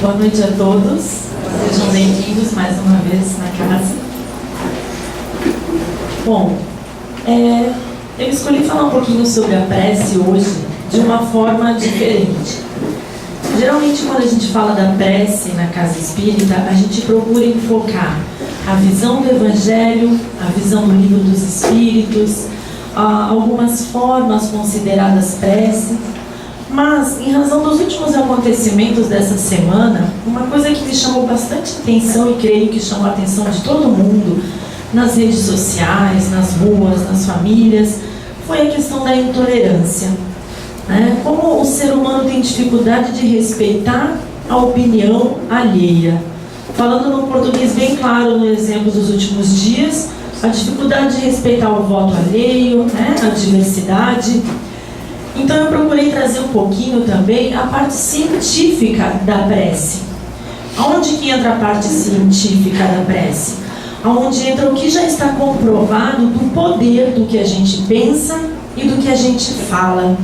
Boa noite a todos, sejam bem-vindos mais uma vez na casa. Bom, eu escolhi falar um pouquinho sobre a prece hoje de uma forma diferente. Geralmente, quando a gente fala da prece na casa espírita, a gente procura enfocar a visão do Evangelho, a visão do Livro dos Espíritos, algumas formas consideradas prece. Mas, em razão dos últimos acontecimentos dessa semana, uma coisa que me chamou bastante atenção e creio que chamou a atenção de todo mundo, nas redes sociais, nas ruas, nas famílias, foi a questão da intolerância. Como o ser humano tem dificuldade de respeitar a opinião alheia. Falando num português bem claro, no exemplo dos últimos dias, a dificuldade de respeitar o voto alheio, a diversidade. Então eu procurei trazer um pouquinho também a parte científica da prece. Aonde que entra a parte científica da prece? Aonde entra o que já está comprovado do poder do que a gente pensa e do que a gente fala.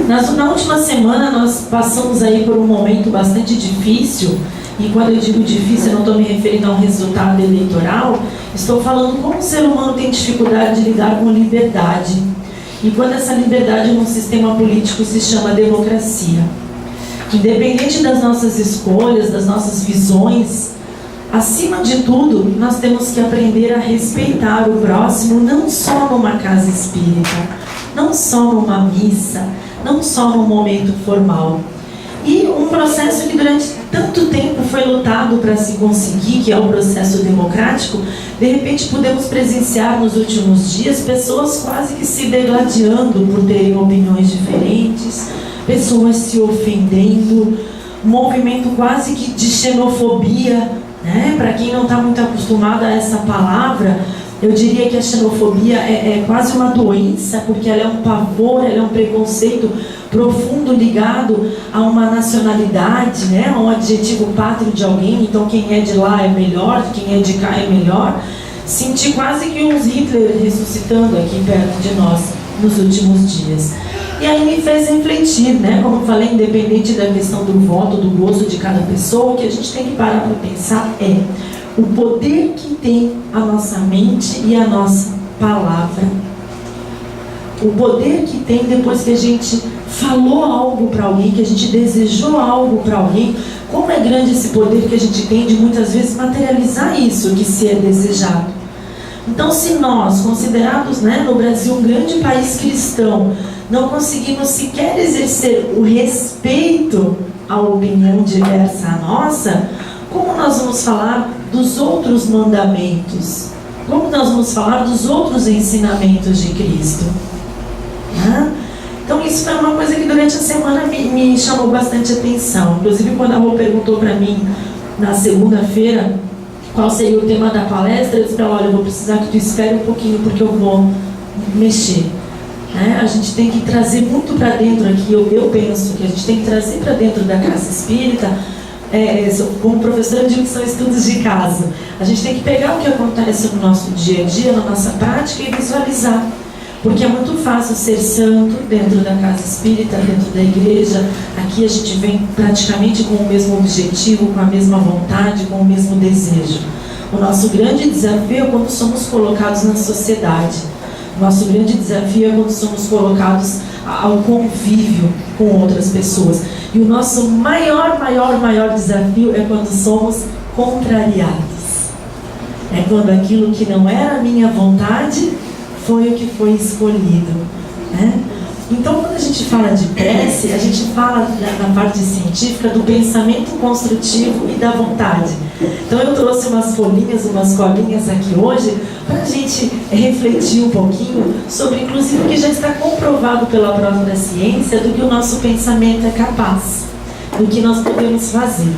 Na última semana nós passamos aí por um momento bastante difícil, e quando eu digo difícil eu não estou me referindo a um resultado eleitoral, estou falando como o ser humano tem dificuldade de lidar com liberdade. E quando essa liberdade num sistema político se chama democracia. Independente das nossas escolhas, das nossas visões, acima de tudo, nós temos que aprender a respeitar o próximo, não só numa casa espírita, não só numa missa, não só num momento formal. E um processo que durante tanto tempo foi lutado para se conseguir, que é o processo democrático, de repente pudemos presenciar nos últimos dias pessoas quase que se degladiando por terem opiniões diferentes, pessoas se ofendendo, um movimento quase que de xenofobia, Para quem não está muito acostumado a essa palavra, eu diria que a xenofobia é quase uma doença, porque ela é um pavor, ela é um preconceito profundo ligado a uma nacionalidade, a um adjetivo pátrio de alguém. Então quem é de lá é melhor, quem é de cá é melhor. Senti quase que uns Hitler ressuscitando aqui perto de nós nos últimos dias. E aí me fez refletir, como eu falei, independente da questão do voto, do gosto de cada pessoa, o que a gente tem que parar para pensar é o poder que tem a nossa mente e a nossa palavra. O poder que tem depois que a gente falou algo para alguém, que a gente desejou algo para alguém. Como é grande esse poder que a gente tem de muitas vezes materializar isso que se é desejado. Então, se nós, considerados no Brasil um grande país cristão, não conseguimos sequer exercer o respeito à opinião diversa à nossa, como nós vamos falar dos outros mandamentos? Como nós vamos falar dos outros ensinamentos de Cristo? Então isso foi uma coisa que durante a semana me chamou bastante atenção. Inclusive quando a Rô perguntou para mim na segunda-feira qual seria o tema da palestra, eu disse para ela, olha, eu vou precisar que tu espere um pouquinho porque eu vou mexer. A gente tem que trazer muito para dentro aqui, eu penso que a gente tem que trazer para dentro da casa espírita. Como professora, eu digo que são estudos de caso. A gente tem que pegar o que acontece no nosso dia a dia, na nossa prática e visualizar. Porque é muito fácil ser santo dentro da casa espírita, dentro da igreja. Aqui a gente vem praticamente com o mesmo objetivo, com a mesma vontade, com o mesmo desejo. O nosso grande desafio é quando somos colocados na sociedade. O nosso grande desafio é quando somos colocados ao convívio com outras pessoas. E o nosso maior desafio é quando somos contrariados. É quando aquilo que não era a minha vontade foi o que foi escolhido. Então, quando a gente fala de prece, a gente fala na parte científica do pensamento construtivo e da vontade. Então, eu trouxe umas folhinhas, umas colinhas aqui hoje, para a gente refletir um pouquinho sobre, inclusive, o que já está comprovado pela própria ciência, do que o nosso pensamento é capaz, do que nós podemos fazer.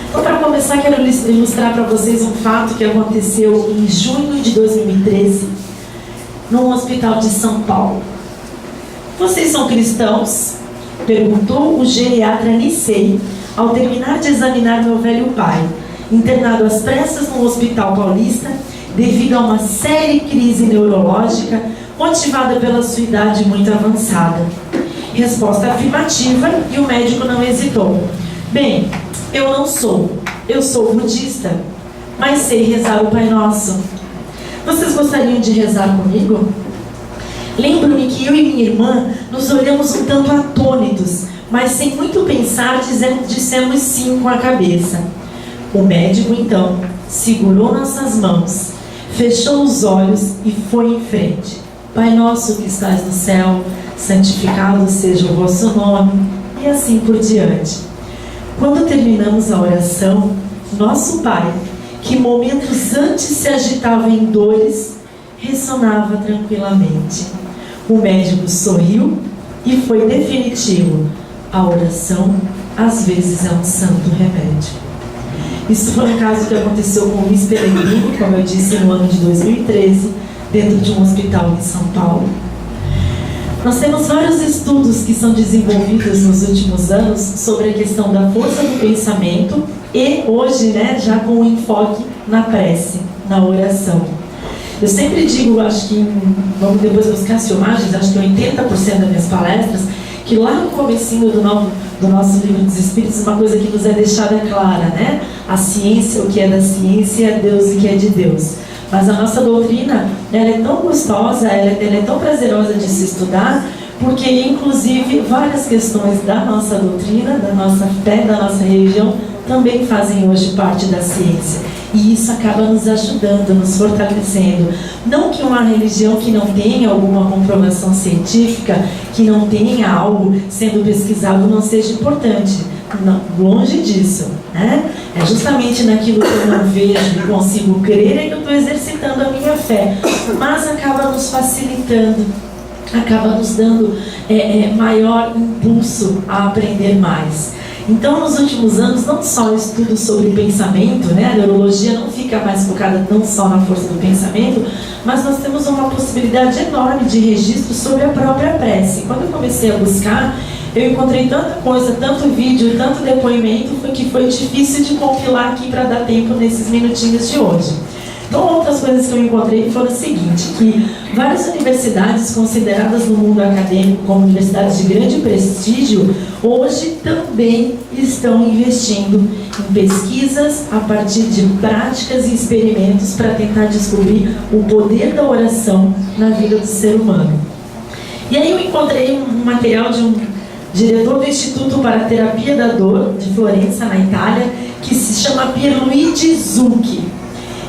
Então, para começar, quero ilustrar para vocês um fato que aconteceu em junho de 2013, num hospital de São Paulo. Vocês são cristãos? Perguntou o geriatra Nicei, ao terminar de examinar meu velho pai, internado às pressas no hospital paulista, devido a uma séria crise neurológica, motivada pela sua idade muito avançada. Resposta afirmativa, e o médico não hesitou. Bem, eu sou budista, mas sei rezar o Pai Nosso. Vocês gostariam de rezar comigo? Lembro-me que eu e minha irmã nos olhamos um tanto atônitos, mas sem muito pensar dissemos sim com a cabeça. O médico então segurou nossas mãos, fechou os olhos e foi em frente. Pai nosso que estás no céu, santificado seja o vosso nome, e assim por diante. Quando terminamos a oração, nosso Pai, que momentos antes se agitava em dores, ressonava tranquilamente. O médico sorriu e foi definitivo. A oração, às vezes, é um santo remédio. Isso foi um caso que aconteceu com Luiz Pellegrini, como eu disse, no ano de 2013, dentro de um hospital em São Paulo. Nós temos vários estudos que são desenvolvidos nos últimos anos sobre a questão da força do pensamento e hoje, já com um enfoque na prece, na oração. Eu sempre digo, acho que, vamos depois buscar as filmagens, acho que 80% das minhas palestras, que lá no comecinho do nosso livro dos Espíritos, uma coisa que nos é deixada clara, A ciência, o que é da ciência, Deus e o que é de Deus. Mas a nossa doutrina, ela é tão gostosa, ela é tão prazerosa de se estudar, porque inclusive várias questões da nossa doutrina, da nossa fé, da nossa religião, também fazem hoje parte da ciência. E isso acaba nos ajudando, nos fortalecendo. Não que uma religião que não tenha alguma comprovação científica, que não tenha algo sendo pesquisado, não seja importante. Não, longe disso, É justamente naquilo que eu não vejo e consigo crer é que eu estou exercitando a minha fé. Mas acaba nos facilitando, acaba nos dando maior impulso a aprender mais. Então, nos últimos anos, não só o estudo sobre pensamento, a neurologia não fica mais focada não só na força do pensamento, mas nós temos uma possibilidade enorme de registro sobre a própria prece. Quando eu comecei a buscar, eu encontrei tanta coisa, tanto vídeo, tanto depoimento, que foi difícil de compilar aqui para dar tempo nesses minutinhos de hoje. Então, outras coisas que eu encontrei foram o seguinte, que várias universidades consideradas no mundo acadêmico como universidades de grande prestígio, hoje também estão investindo em pesquisas a partir de práticas e experimentos para tentar descobrir o poder da oração na vida do ser humano. E aí eu encontrei um material de um diretor do Instituto para a Terapia da Dor, de Florença, na Itália, que se chama Pierluigi Zucchi.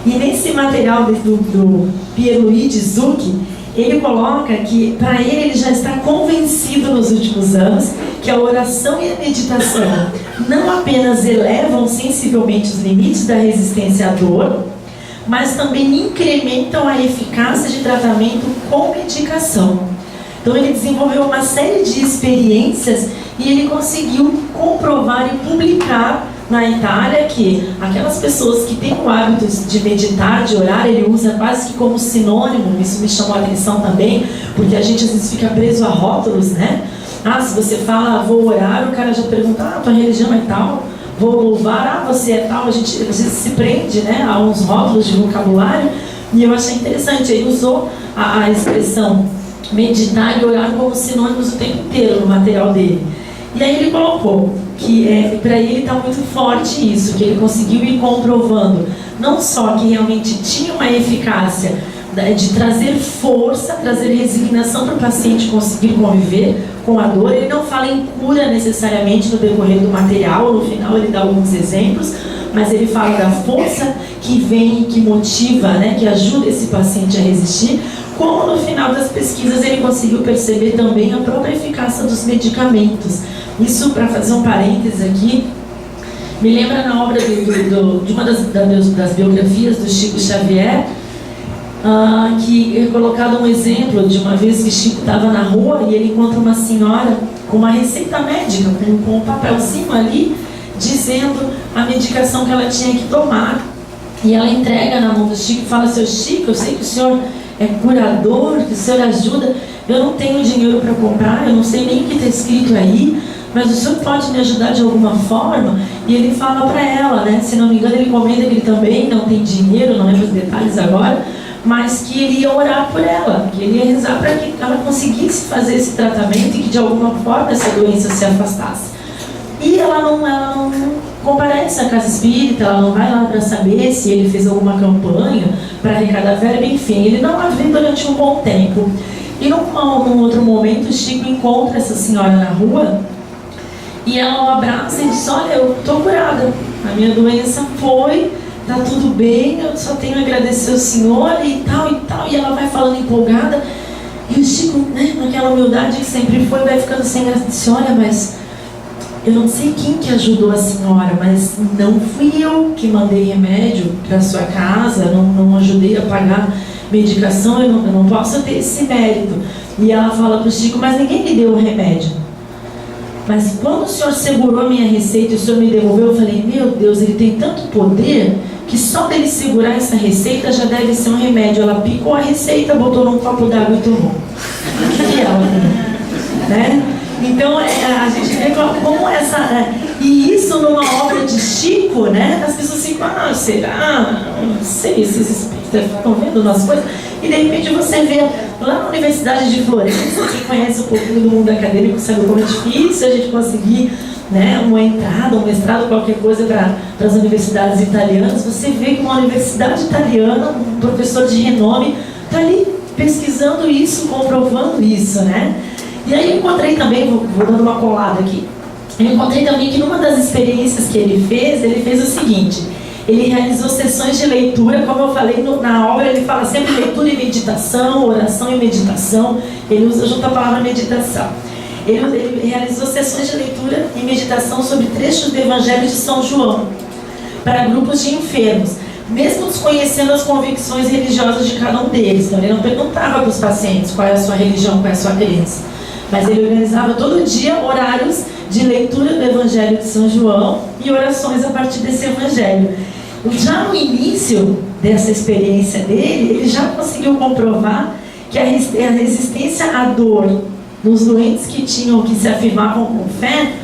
E nesse material do Pierluigi Zucchi, ele coloca que, para ele já está convencido nos últimos anos que a oração e a meditação não apenas elevam sensivelmente os limites da resistência à dor, mas também incrementam a eficácia de tratamento com medicação. Então ele desenvolveu uma série de experiências e ele conseguiu comprovar e publicar na Itália que aquelas pessoas que têm o hábito de meditar, de orar, ele usa quase que como sinônimo. Isso me chamou a atenção também, porque a gente às vezes fica preso a rótulos, se você fala, vou orar, o cara já pergunta, tua religião é tal, vou louvar, você é tal. A gente às vezes se prende, a uns rótulos de vocabulário, e eu achei interessante. Ele usou a expressão meditar e orar como sinônimos o tempo inteiro no material dele. E aí ele colocou que para ele está muito forte isso, que ele conseguiu ir comprovando não só que realmente tinha uma eficácia de trazer força, trazer resignação para o paciente conseguir conviver com a dor. Ele não fala em cura necessariamente no decorrer do material, no final ele dá alguns exemplos, mas ele fala da força que vem, que motiva, que ajuda esse paciente a resistir, como no final das pesquisas ele conseguiu perceber também a própria eficácia dos medicamentos. Isso, para fazer um parênteses aqui, me lembra na obra de uma das biografias do Chico Xavier, que é colocado um exemplo de uma vez que Chico estava na rua e ele encontra uma senhora com uma receita médica, com um papelzinho ali, dizendo a medicação que ela tinha que tomar. E ela entrega na mão do Chico e fala, seu Chico, eu sei que o senhor é curador, que o senhor ajuda, eu não tenho dinheiro para comprar, eu não sei nem o que está escrito aí, mas o senhor pode me ajudar de alguma forma? E ele fala para ela, se não me engano ele comenta que ele também não tem dinheiro, não lembro os detalhes agora, mas que ele ia orar por ela, que ele ia rezar para que ela conseguisse fazer esse tratamento e que de alguma forma essa doença se afastasse. E ela não comparece à casa espírita, ela não vai lá para saber se ele fez alguma campanha para arrecadar verba, enfim, ele não a vê durante um bom tempo. E num outro momento, o Chico encontra essa senhora na rua e ela o abraça e diz: olha, eu estou curada, a minha doença foi, tá tudo bem, eu só tenho a agradecer ao senhor e tal e tal. E ela vai falando empolgada e o Chico, né, naquela humildade que sempre foi, vai ficando sem graça, diz: olha, mas eu não sei quem que ajudou a senhora, mas não fui eu que mandei remédio para sua casa, não ajudei a pagar medicação, eu não posso ter esse mérito. E ela fala para o Chico: mas ninguém me deu o remédio. Mas quando o senhor segurou a minha receita e o senhor me devolveu, eu falei: meu Deus, ele tem tanto poder que só dele segurar essa receita já deve ser um remédio. Ela picou a receita, botou num copo d'água e tomou. E ela, né? Então a gente vê como essa... E isso numa obra de Chico, né? As pessoas ficam: ah, será? Não sei, esses espíritas estão vendo umas coisas. E de repente você vê lá na Universidade de Florença, quem conhece um pouquinho do mundo acadêmico sabe como é difícil a gente conseguir, né, uma entrada, um mestrado, qualquer coisa para as universidades italianas. Você vê que uma universidade italiana, um professor de renome, está ali pesquisando isso, comprovando isso, né? E aí eu encontrei também, vou dando uma colada aqui, eu encontrei também que numa das experiências que ele fez o seguinte: ele realizou sessões de leitura, como eu falei na obra, ele fala sempre leitura e meditação, oração e meditação, ele usa junto a palavra meditação. Ele realizou sessões de leitura e meditação sobre trechos do Evangelho de São João, para grupos de enfermos, mesmo desconhecendo as convicções religiosas de cada um deles. Então ele não perguntava para os pacientes qual é a sua religião, qual é a sua crença, mas ele organizava todo dia horários de leitura do Evangelho de São João e orações a partir desse Evangelho. Já no início dessa experiência dele, ele já conseguiu comprovar que a resistência à dor nos doentes que se afirmavam com fé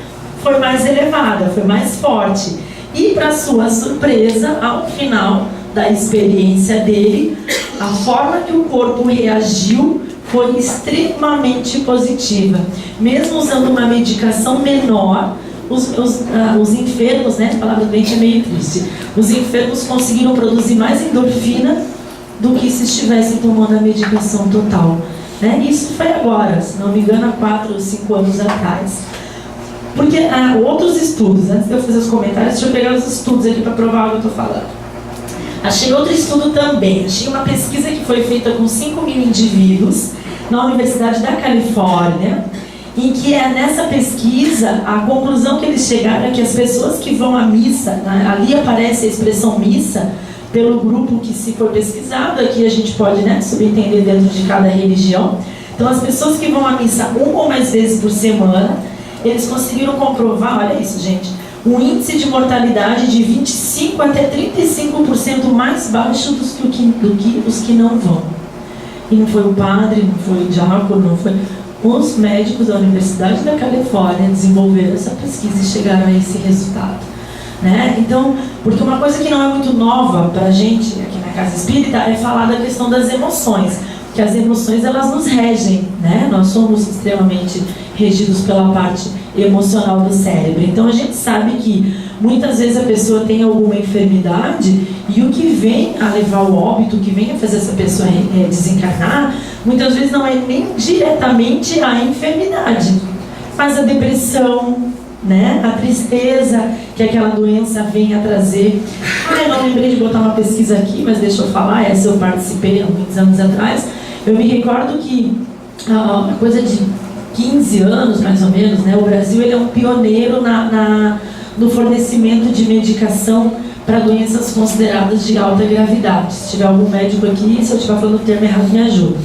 foi mais elevada, foi mais forte. E, para sua surpresa, ao final da experiência dele, a forma que o corpo reagiu foi extremamente positiva. Mesmo usando uma medicação menor, os enfermos, né, a palavra doente é meio triste, os enfermos conseguiram produzir mais endorfina do que se estivessem tomando a medicação total, né? Isso foi agora, se não me engano, há 4 ou 5 anos atrás. Porque há outros estudos, antes de eu fazer os comentários, deixa eu pegar os estudos aqui para provar o que eu estou falando. Achei outro estudo também, achei uma pesquisa que foi feita com 5.000 indivíduos na Universidade da Califórnia, em que nessa pesquisa, a conclusão que eles chegaram é que as pessoas que vão à missa, né, ali aparece a expressão missa, pelo grupo que se for pesquisado, aqui a gente pode, né, subentender dentro de cada religião. Então as pessoas que vão à missa 1 ou mais vezes por semana, eles conseguiram comprovar, olha isso, gente, um índice de mortalidade de 25% até 35% mais baixo do que os que não vão. E não foi o padre, não foi o diácono, não foi... Os médicos da Universidade da Califórnia desenvolveram essa pesquisa e chegaram a esse resultado, né? Então, porque uma coisa que não é muito nova para a gente aqui na Casa Espírita é falar da questão das emoções, que as emoções elas nos regem, né? Nós somos extremamente regidos pela parte emocional do cérebro. Então a gente sabe que muitas vezes a pessoa tem alguma enfermidade e o que vem a levar ao óbito, o que vem a fazer essa pessoa desencarnar, muitas vezes não é nem diretamente a enfermidade, mas a depressão, né? A tristeza que aquela doença vem a trazer. Eu não lembrei de botar uma pesquisa aqui, mas deixa eu falar, essa eu participei há muitos anos atrás. Eu me recordo que uma coisa de 15 anos, mais ou menos, né? O Brasil ele é um pioneiro no fornecimento de medicação para doenças consideradas de alta gravidade. Se tiver algum médico aqui, se eu estiver falando o termo errado, me ajuda.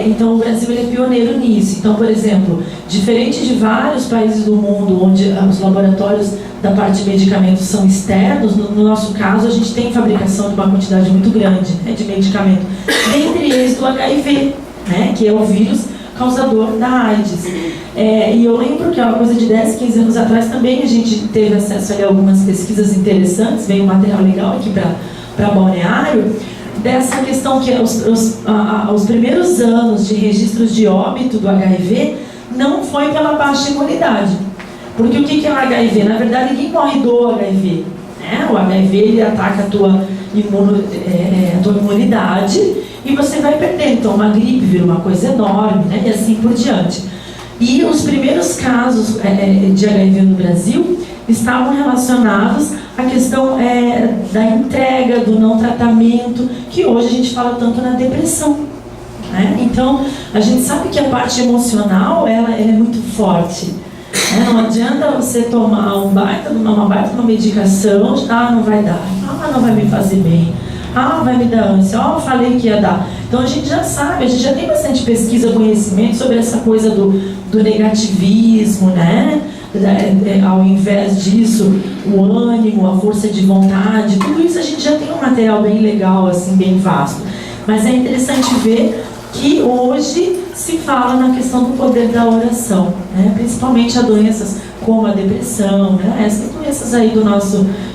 Então o Brasil ele é pioneiro nisso. Então, por exemplo, diferente de vários países do mundo onde os laboratórios da parte de medicamentos são externos, no nosso caso a gente tem fabricação de uma quantidade muito grande, né, de medicamento, dentre eles do HIV, né, que é o vírus causador da AIDS. E eu lembro que uma coisa de 10, 15 anos atrás também a gente teve acesso a algumas pesquisas interessantes, veio um material legal aqui para Balneário, dessa questão que os primeiros anos de registros de óbito do HIV não foi pela baixa imunidade. Porque o que é o HIV? Na verdade, ninguém morre do HIV. Né? O HIV ele ataca a tua imunidade e você vai perdendo. Então, uma gripe vira uma coisa enorme, né? E assim por diante. E os primeiros casos de HIV no Brasil estavam relacionados à questão da entrega, do não tratamento, que hoje a gente fala tanto na depressão. Né? Então, a gente sabe que a parte emocional ela é muito forte. Não adianta você tomar uma baita de uma medicação, não vai dar, não vai me fazer bem, vai me dar ânsia, falei que ia dar. Então a gente já sabe, a gente já tem bastante pesquisa, conhecimento sobre essa coisa do negativismo, né? Ao invés disso, o ânimo, a força de vontade, tudo isso a gente já tem um material bem legal, assim, bem vasto. Mas é interessante ver que hoje se fala na questão do poder da oração, né? Principalmente a doenças como a depressão, né? Essas doenças aí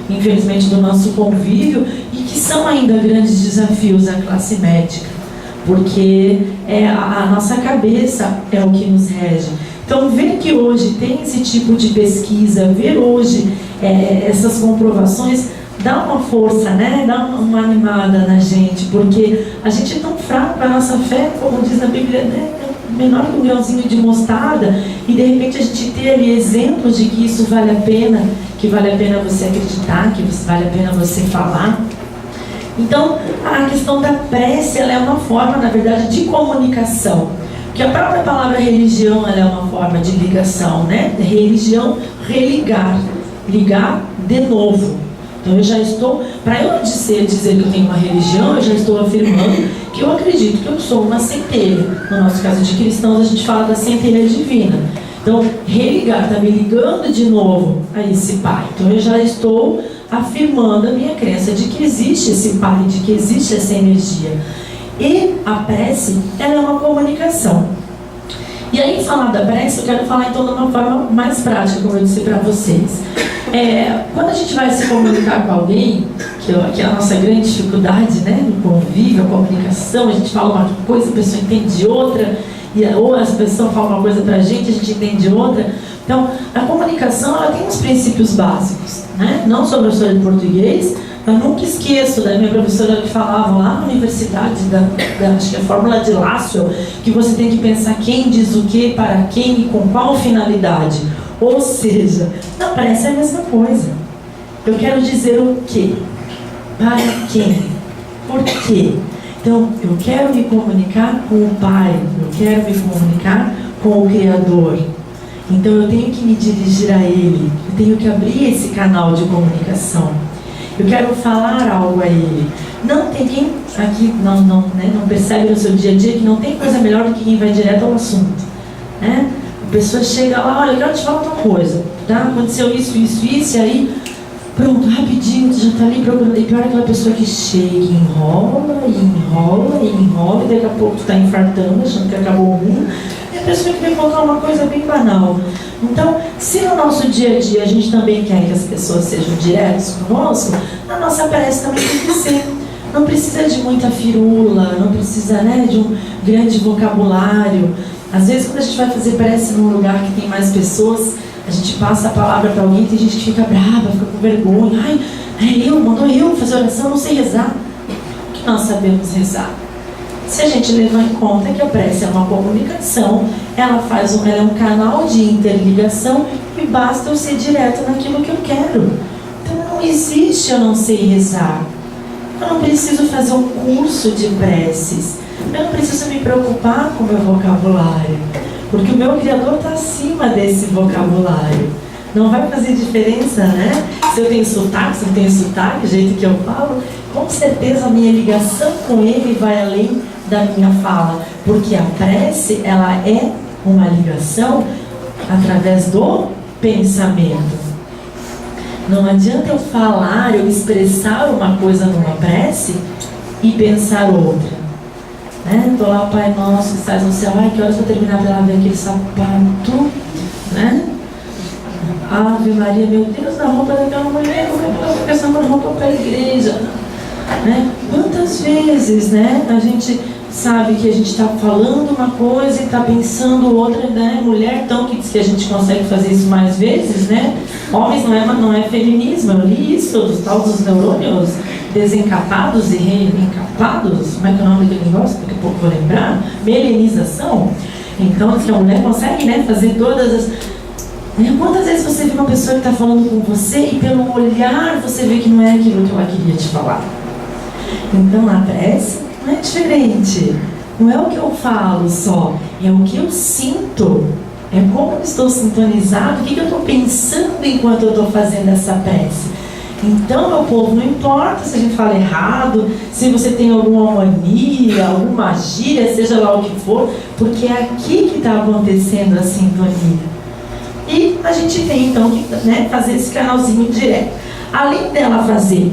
infelizmente, do nosso convívio, e que são ainda grandes desafios à classe médica, porque a nossa cabeça é o que nos rege. Então, ver que hoje tem esse tipo de pesquisa, ver hoje essas comprovações, dá uma força, né? Dá uma animada na gente, porque a gente é tão fraco, a nossa fé, como diz na Bíblia, né? Menor que um grãozinho de mostarda, e de repente a gente ter ali exemplos de que isso vale a pena, que vale a pena você acreditar, que vale a pena você falar. Então, a questão da prece, ela é uma forma, na verdade, de comunicação. Porque a própria palavra religião, ela é uma forma de ligação, né? Religião, religar, ligar de novo. Então eu já estou, para eu dizer que eu tenho uma religião, eu já estou afirmando que eu acredito que eu sou uma centelha. No nosso caso de cristãos, a gente fala da centelha divina. Então, religar, está me ligando de novo a esse Pai. Então eu já estou afirmando a minha crença de que existe esse Pai, de que existe essa energia. E a prece, ela é uma comunicação. E aí, falar da prece, eu quero falar então de uma forma mais prática, como eu disse para vocês. Quando a gente vai se comunicar com alguém, que é a nossa grande dificuldade, né, no convívio, a comunicação, a gente fala uma coisa, a pessoa entende outra, ou as pessoas falam uma coisa pra gente, a gente entende outra. Então, a comunicação, ela tem uns princípios básicos, né? Não sou professora de português, mas nunca esqueço da minha professora que falava lá na universidade, acho que a fórmula de Lasswell, que você tem que pensar quem diz o que, para quem e com qual finalidade. Ou seja, na prece é a mesma coisa. Eu quero dizer o quê? Para quem? Por quê? Então, eu quero me comunicar com o Pai, eu quero me comunicar com o Criador. Então, eu tenho que me dirigir a Ele, eu tenho que abrir esse canal de comunicação. Eu quero falar algo a Ele. Não tem quem aqui não percebe no seu dia a dia que não tem coisa melhor do que quem vai direto ao assunto, né? A pessoa chega lá, olha, eu quero te falar uma coisa, tá? Aconteceu isso, e aí, pronto, rapidinho, tu já está ali procurando. E pior é aquela pessoa que chega e enrola, e daqui a pouco tu está infartando, achando que acabou o mundo. E a pessoa que vem colocar uma coisa bem banal. Então, se no nosso dia a dia a gente também quer que as pessoas sejam diretas conosco, na nossa prece também tem que ser. Não precisa de muita firula, não precisa, né, de um grande vocabulário. Às vezes, quando a gente vai fazer prece num lugar que tem mais pessoas, a gente passa a palavra para alguém, tem gente que fica brava, fica com vergonha. Mandou eu fazer oração, não sei rezar. O que nós sabemos rezar? Se a gente levar em conta que a prece é uma comunicação, ela é um canal de interligação e basta eu ser direto naquilo que eu quero. Então não existe eu não sei rezar. Eu não preciso fazer um curso de preces. Eu não preciso me preocupar com o meu vocabulário, porque o meu Criador está acima desse vocabulário. Não vai fazer diferença, né? Se eu tenho sotaque, se não tenho sotaque, o jeito que eu falo, com certeza a minha ligação com Ele vai além da minha fala, porque a prece, ela é uma ligação através do pensamento. Não adianta eu falar, eu expressar uma coisa numa prece e pensar outra. Estou lá, Pai Nosso que estás no céu, que horas para terminar para ver aquele sapato, né? Ave Maria, meu Deus, na roupa daquela mulher, como é que ela fica essa roupa para a igreja? né? Quantas vezes, né, a gente sabe que a gente está falando uma coisa e está pensando outra, né? Mulher, então, que diz que a gente consegue fazer isso mais vezes, né? Homens não é feminismo, eu li isso, dos tal dos neurônios desencapados e reencapados, como é que é o nome daquele negócio? Daqui a pouco vou lembrar. Melanização. Então, diz que a mulher consegue, né, fazer todas as... Quantas vezes você vê uma pessoa que está falando com você e pelo olhar você vê que não é aquilo que ela queria te falar? Então, a prece não é diferente. Não é o que eu falo só, é o que eu sinto. É como eu estou sintonizado, o que eu estou pensando enquanto eu estou fazendo essa prece. Então, meu povo, não importa se a gente fala errado, se você tem alguma mania, alguma gíria, seja lá o que for, porque é aqui que está acontecendo a sintonia. E a gente tem, então, que, né, fazer esse canalzinho direto. Além dela fazer,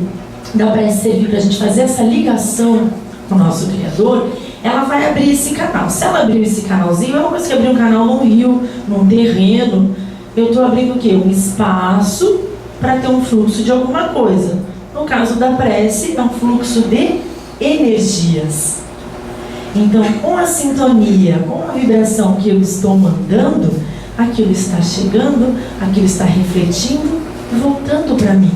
da prece servir para a gente fazer essa ligação com o nosso Criador, ela vai abrir esse canal. Se ela abrir esse canalzinho, é uma coisa que abrir um canal num rio, num terreno. Eu estou abrindo o quê? Um espaço para ter um fluxo de alguma coisa. No caso da prece, é um fluxo de energias. Então, com a sintonia, com a vibração que eu estou mandando, aquilo está chegando, aquilo está refletindo, voltando para mim.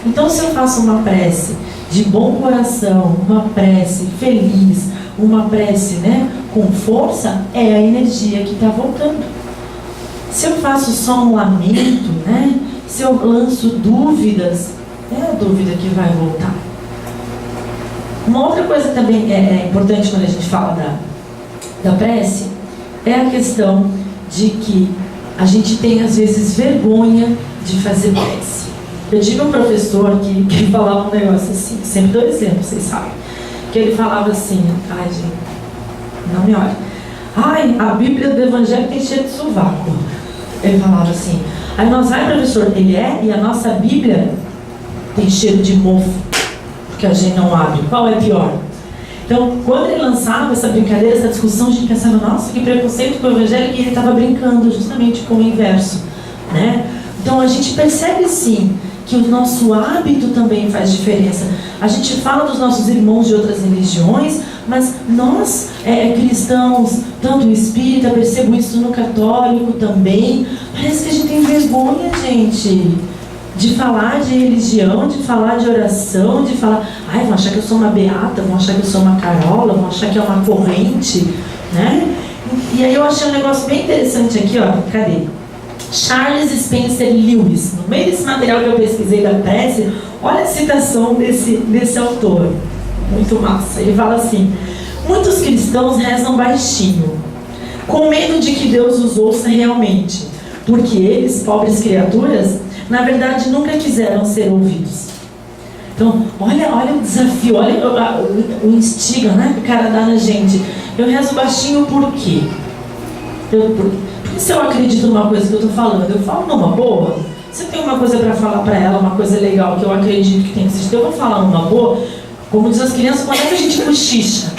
Então, se eu faço uma prece de bom coração, uma prece feliz, uma prece, né, com força, é a energia que está voltando. Se eu faço só um lamento, né, se eu lanço dúvidas, é a dúvida que vai voltar. Uma outra coisa também é importante quando a gente fala da prece, é a questão de que a gente tem às vezes vergonha de fazer prece. Eu tive um professor que falava um negócio assim, sempre dou exemplo, vocês sabem, que ele falava assim, ai gente, não me olha, ai, a Bíblia do Evangelho tem cheiro de sovaco. Ele falava assim, aí nós, ai professor, ele é, e a nossa Bíblia tem cheiro de mofo, porque a gente não abre, qual é pior? Então, quando ele lançava essa brincadeira, essa discussão, a gente pensava, nossa, que preconceito com o Evangelho, que ele estava brincando justamente com o inverso, né? Então, a gente percebe sim que o nosso hábito também faz diferença. A gente fala dos nossos irmãos de outras religiões, mas nós, cristãos, tanto o espírita, percebo isso no católico também, parece que a gente tem vergonha, gente, de falar de religião, de falar de oração, de falar, ai, vão achar que eu sou uma beata, vão achar que eu sou uma carola, vão achar que é uma corrente, né? E aí eu achei um negócio bem interessante aqui, ó, cadê? Charles Spencer Lewis, no meio desse material que eu pesquisei da prece, olha a citação desse autor, muito massa. Ele fala assim, muitos cristãos rezam baixinho, com medo de que Deus os ouça realmente, porque eles, pobres criaturas, na verdade nunca quiseram ser ouvidos. Então, olha o desafio, olha o instinto, né, que o cara dá na gente. Eu rezo baixinho por quê? Porque se eu acredito numa coisa que eu estou falando, eu falo numa boa. Se eu tenho uma coisa para falar para ela, uma coisa legal que eu acredito que tem que existir, eu vou falar numa boa. Como diz as crianças, quando é que a gente cochicha?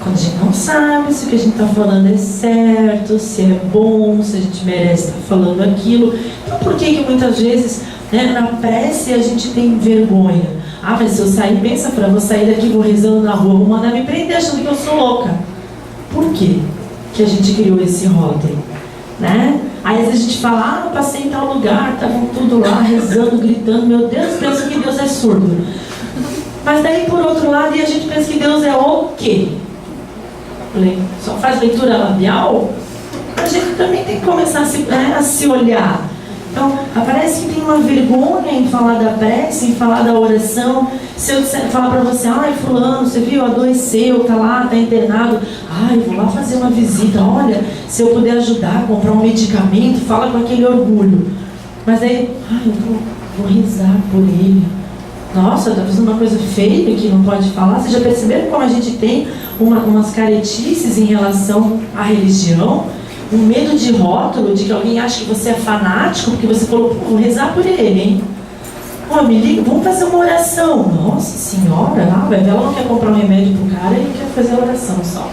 Quando a gente não sabe se o que a gente está falando é certo, se é bom, se a gente merece estar falando aquilo. Então por que muitas vezes, né, na prece a gente tem vergonha? Ah, mas se eu sair, pensa, Fran, vou sair daqui, vou rezando na rua, vou mandar me prender achando que eu sou louca. Por quê que a gente criou esse rótulo? Né? Aí às vezes a gente fala, ah, eu passei em tal lugar, estavam tudo lá rezando, gritando, meu Deus, penso que Deus é surdo. Mas daí por outro lado, e a gente pensa que Deus é o quê? Só faz leitura labial? A gente também tem que começar a se olhar. Então, parece que tem uma vergonha em falar da prece, em falar da oração. Se eu falar para você, ai fulano, você viu, adoeceu, tá lá, tá internado, ai, vou lá fazer uma visita, olha, se eu puder ajudar a comprar um medicamento, fala com aquele orgulho. Mas aí, ai, eu vou rezar por ele. Nossa, tá fazendo uma coisa feia que não pode falar. Vocês já perceberam como a gente tem umas caretices em relação à religião? Um medo de rótulo, de que alguém acha que você é fanático, porque você falou, vou rezar por ele, hein? Pô, me liga, vamos fazer uma oração. Nossa senhora, ela não quer comprar um remédio pro cara, ele quer fazer a oração só.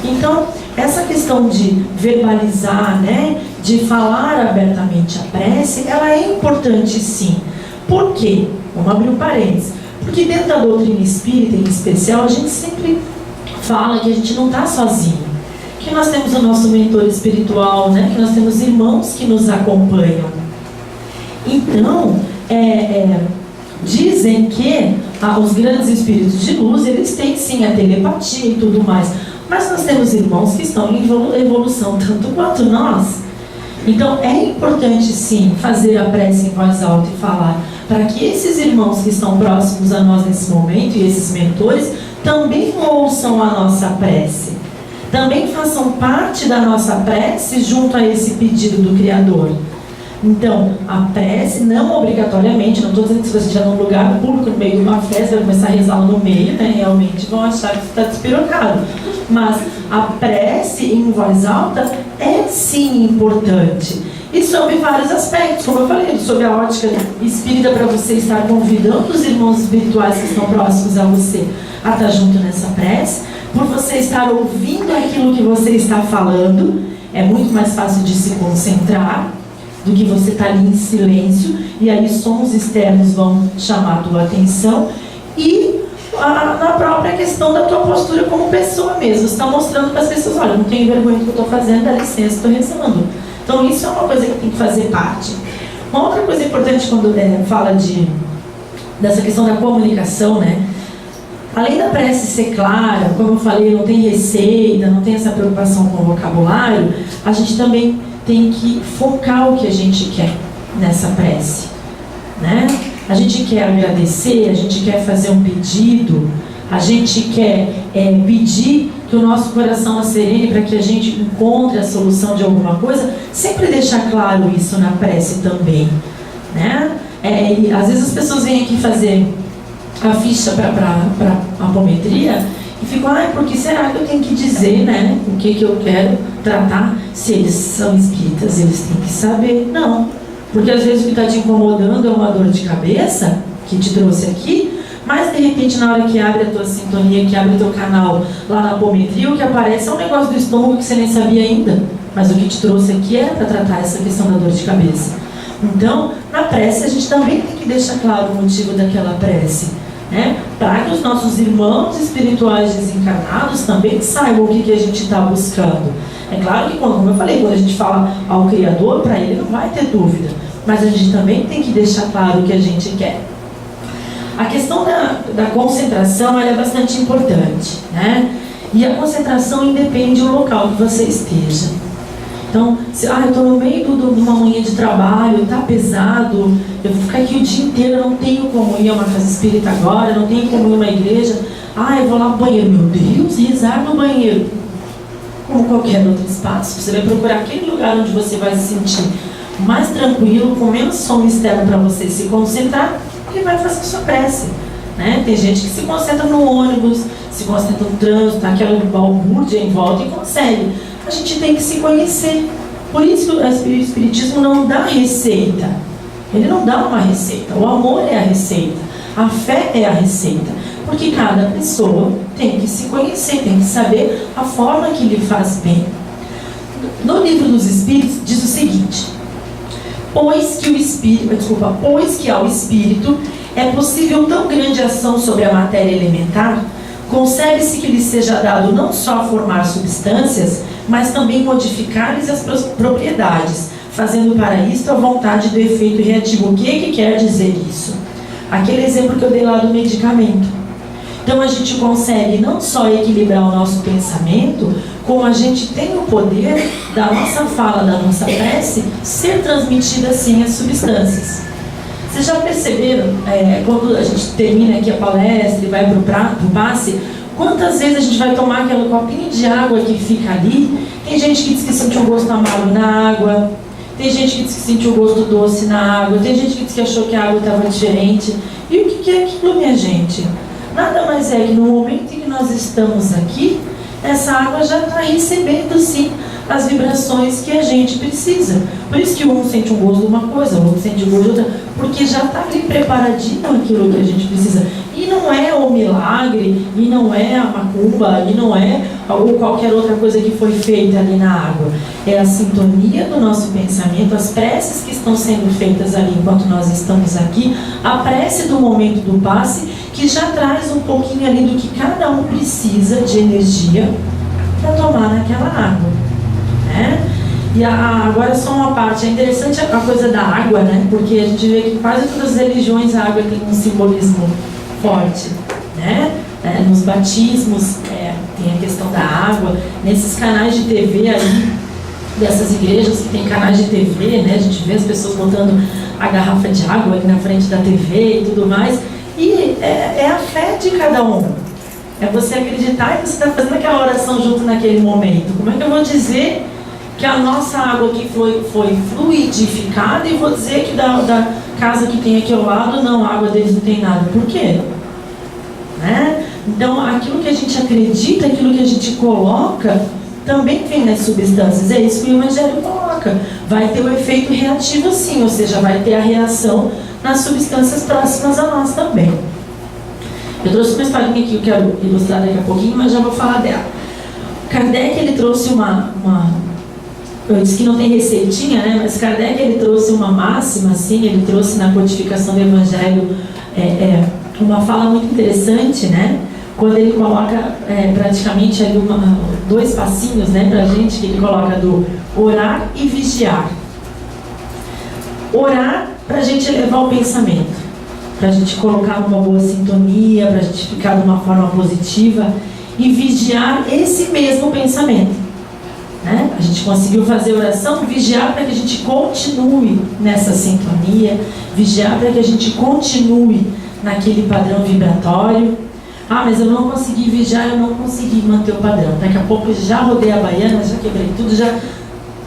Então, essa questão de verbalizar, né, de falar abertamente a prece, ela é importante sim. Por quê? Vamos abrir um parênteses. Porque dentro da doutrina espírita, em especial, a gente sempre fala que a gente não está sozinho, que nós temos o nosso mentor espiritual, né? Que nós temos irmãos que nos acompanham. Então, dizem que os grandes espíritos de luz, eles têm sim a telepatia e tudo mais, mas nós temos irmãos que estão em evolução tanto quanto nós. Então é importante sim fazer a prece em voz alta e falar, para que esses irmãos que estão próximos a nós nesse momento e esses mentores também ouçam a nossa prece, também façam parte da nossa prece junto a esse pedido do Criador. Então, a prece, não obrigatoriamente, não estou dizendo que se você estiver num lugar público, no meio de uma festa, vai começar a rezar no meio, né? Realmente vão achar que você está despirocado. Mas a prece em voz alta é sim importante. E sob vários aspectos, como eu falei, sob a ótica espírita, para você estar convidando os irmãos espirituais que estão próximos a você a estar junto nessa prece, por você estar ouvindo aquilo que você está falando, é muito mais fácil de se concentrar do que você estar ali em silêncio, e aí sons externos vão chamar a tua atenção, e na própria questão da tua postura como pessoa mesmo, você está mostrando para as pessoas, olha, não tenho vergonha do que eu estou fazendo, dá licença, estou rezando. Então isso é uma coisa que tem que fazer parte. Uma outra coisa importante quando fala dessa questão da comunicação, né? Além da prece ser clara, como eu falei, não tem receita, não tem essa preocupação com o vocabulário, a gente também tem que focar o que a gente quer nessa prece, né? A gente quer agradecer, a gente quer fazer um pedido, a gente quer pedir que o nosso coração serene para que a gente encontre a solução de alguma coisa, sempre deixar claro isso na prece também, né? E às vezes as pessoas vêm aqui fazer a ficha para apometria e ficam, por que será que eu tenho que dizer, né, o que eu quero tratar? Se eles são espíritas, eles têm que saber. Não, porque às vezes o que está te incomodando é uma dor de cabeça que te trouxe aqui, mas de repente na hora que abre a tua sintonia, que abre o teu canal lá na apometria, o que aparece é um negócio do estômago que você nem sabia ainda, mas o que te trouxe aqui é para tratar essa questão da dor de cabeça. Então, na prece a gente também tem que deixar claro o motivo daquela prece, né? Para que os nossos irmãos espirituais desencarnados também saibam o que a gente está buscando. É claro que, como eu falei, quando a gente fala ao Criador, para ele não vai ter dúvida, mas a gente também tem que deixar claro o que a gente quer. A questão da concentração ela é bastante importante, né? E a concentração independe do local que você esteja. Então, eu estou no meio de uma manhã de trabalho, está pesado, eu vou ficar aqui o dia inteiro, eu não tenho como ir a uma casa espírita agora, eu não tenho como ir a uma igreja, eu vou lá no banheiro, meu Deus, rezar no banheiro. Como qualquer outro espaço, você vai procurar aquele lugar onde você vai se sentir mais tranquilo, com menos som externo para você se concentrar, e vai fazer sua prece, né? Tem gente que se concentra no ônibus, se concentra no trânsito, aquela balbúrdia em volta e consegue. A gente tem que se conhecer. Por isso que o Espiritismo não dá receita. Ele não dá uma receita. O amor é a receita. A fé é a receita. Porque cada pessoa tem que se conhecer, tem que saber a forma que lhe faz bem. No Livro dos Espíritos diz o seguinte: pois que ao Espírito é possível tão grande ação sobre a matéria elementar, concebe-se que lhe seja dado não só formar substâncias, mas também modificar-lhes as propriedades, fazendo para isto a vontade do efeito reativo. O que quer dizer isso? Aquele exemplo que eu dei lá do medicamento. Então a gente consegue não só equilibrar o nosso pensamento, como a gente tem o poder da nossa fala, da nossa prece, ser transmitida assim às substâncias. Vocês já perceberam, quando a gente termina aqui a palestra e vai para o passe, quantas vezes a gente vai tomar aquele copinho de água que fica ali? Tem gente que diz que sentiu um gosto amargo na água, tem gente que diz que sentiu um gosto doce na água, tem gente que diz que achou que a água estava diferente. E o que é aquilo, minha gente? Nada mais é que no momento em que nós estamos aqui, essa água já está recebendo sim as vibrações que a gente precisa. Por isso que um sente um gosto de uma coisa, o outro sente o gosto de outra, porque já está ali preparadinho aquilo que a gente precisa. E não é o milagre, e não é a macumba, e não é ou qualquer outra coisa que foi feita ali na água. É a sintonia do nosso pensamento, as preces que estão sendo feitas ali enquanto nós estamos aqui, a prece do momento do passe, que já traz um pouquinho ali do que cada um precisa de energia para tomar naquela água, né? E agora só uma parte, é interessante a coisa da água, né? Porque a gente vê que quase todas as religiões a água tem um simbolismo forte, né? Nos batismos tem a questão da água, nesses canais de TV aí, dessas igrejas que tem canais de TV, né? A gente vê as pessoas botando a garrafa de água ali na frente da TV e tudo mais, e é a fé de cada um. É você acreditar que você está fazendo aquela oração junto naquele momento. Como é que eu vou dizer que a nossa água aqui foi fluidificada e vou dizer que da casa que tem aqui ao lado, não, a água deles não tem nada? Por quê? Né? Então, aquilo que a gente acredita, aquilo que a gente coloca, também vem nas substâncias. É isso que o Evangelho coloca. Vai ter o efeito reativo sim, ou seja, vai ter a reação nas substâncias próximas a nós também. Eu trouxe uma historinha aqui que eu quero ilustrar daqui a pouquinho, mas já vou falar dela. Kardec, ele trouxe eu disse que não tem receitinha, né? Mas Kardec, ele trouxe uma máxima, assim, ele trouxe na codificação do Evangelho uma fala muito interessante, né? Quando ele coloca praticamente ali dois passinhos, né, pra gente, que ele coloca do orar e vigiar. Orar pra gente elevar o pensamento, pra gente colocar numa boa sintonia, pra gente ficar de uma forma positiva, e vigiar esse mesmo pensamento, né? A gente conseguiu fazer oração, vigiar para que a gente continue nessa sintonia, vigiar para que a gente continue naquele padrão vibratório. Ah, mas eu não consegui vigiar, eu não consegui manter o padrão. Daqui a pouco eu já rodei a baiana, já quebrei tudo, já...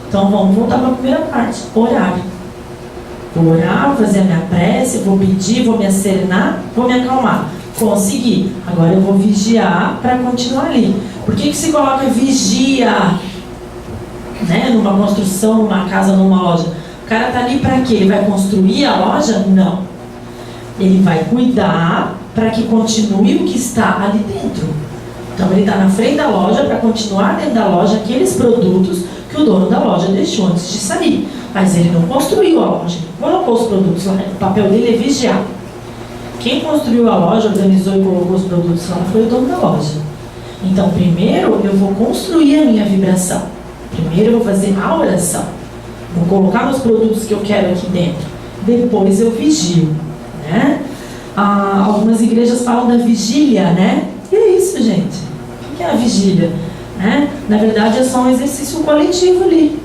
Então vamos voltar para a primeira parte, orar. Vou orar, vou fazer a minha prece, vou pedir, vou me acerenar, vou me acalmar. Consegui. Agora eu vou vigiar para continuar ali. Por que se coloca vigia, né? Numa construção, numa casa, numa loja? O cara está ali para quê? Ele vai construir a loja? Não. Ele vai cuidar para que continue o que está ali dentro. Então ele está na frente da loja para continuar dentro da loja aqueles produtos que o dono da loja deixou antes de sair. Mas ele não construiu a loja, ele colocou os produtos lá. O papel dele é vigiar. Quem construiu a loja, organizou e colocou os produtos lá foi o dono da loja. Então primeiro eu vou construir a minha vibração. Primeiro eu vou fazer a oração. Vou colocar os produtos que eu quero aqui dentro. Depois eu vigio, né? Algumas igrejas falam da vigília, né? E é isso, gente. O que é a vigília? Né? Na verdade é só um exercício coletivo ali,